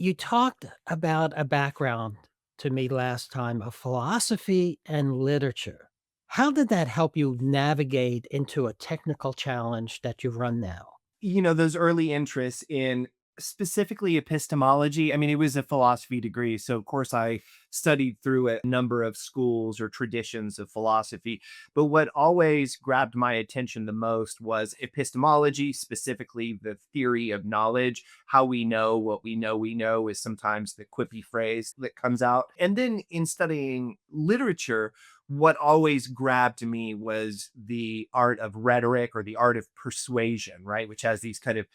You talked about a background to me last time of philosophy and literature. How did that help you navigate into a technical challenge that you run now? Those early interests in specifically epistemology. I mean, it was a philosophy degree. So, of course, I studied through a number of schools or traditions of philosophy. But what always grabbed my attention the most was epistemology, specifically the theory of knowledge. How we know what we know is sometimes the quippy phrase that comes out. And then in studying literature, what always grabbed me was the art of rhetoric or the art of persuasion, right? Which has these kind of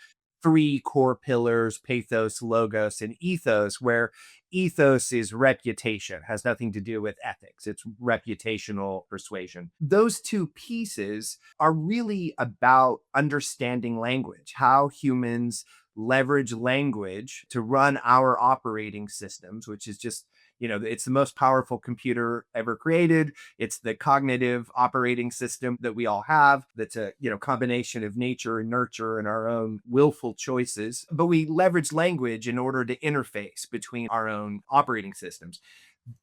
three core pillars: pathos, logos, and ethos, where ethos is reputation, has nothing to do with ethics. It's reputational persuasion. Those two pieces are really about understanding language, how humans leverage language to run our operating systems, which is just, it's the most powerful computer ever created. It's the cognitive operating system that we all have. That's a, combination of nature and nurture and our own willful choices. But we leverage language in order to interface between our own operating systems.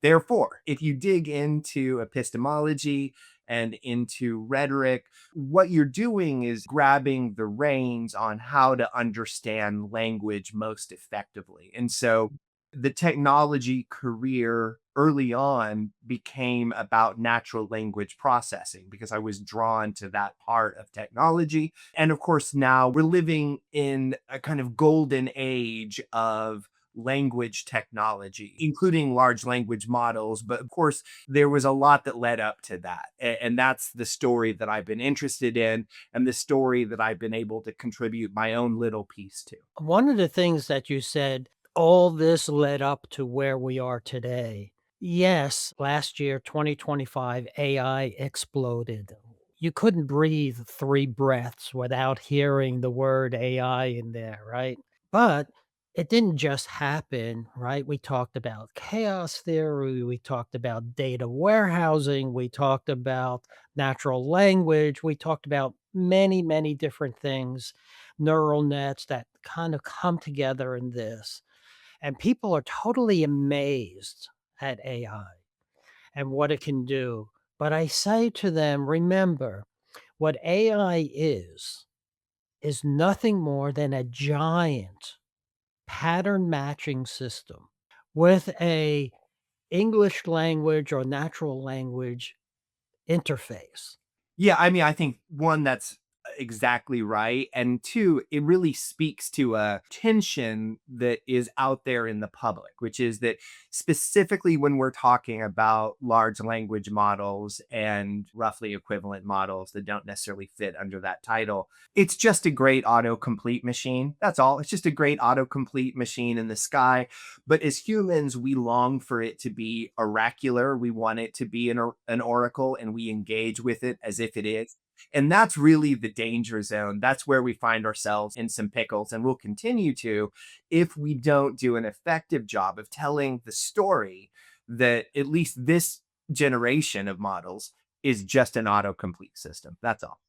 Therefore, if you dig into epistemology and into rhetoric, what you're doing is grabbing the reins on how to understand language most effectively. And so the technology career early on became about natural language processing because I was drawn to that part of technology. And of course, now we're living in a kind of golden age of language technology, including large language models. But of course, there was a lot that led up to that. And that's the story that I've been interested in and the story that I've been able to contribute my own little piece to. One of the things that you said, all this led up to where we are today. Yes, last year, 2025, AI exploded. You couldn't breathe 3 breaths without hearing the word AI in there, right? But it didn't just happen, right? We talked about chaos theory, we talked about data warehousing, we talked about natural language, we talked about many, many different things, neural nets that kind of come together in this. And people are totally amazed at AI and what it can do. But I say to them, remember, what AI is nothing more than a giant pattern matching system with a English language or natural language interface. Yeah, I mean, I think one, that's exactly right. And two, it really speaks to a tension that is out there in the public, which is that specifically when we're talking about large language models and roughly equivalent models that don't necessarily fit under that title, it's just a great autocomplete machine. That's all. It's just a great autocomplete machine in the sky. But as humans, we long for it to be oracular. We want it to be an oracle, and we engage with it as if it is. And that's really the danger zone. That's where we find ourselves in some pickles, and we'll continue to if we don't do an effective job of telling the story that at least this generation of models is just an autocomplete system. That's all.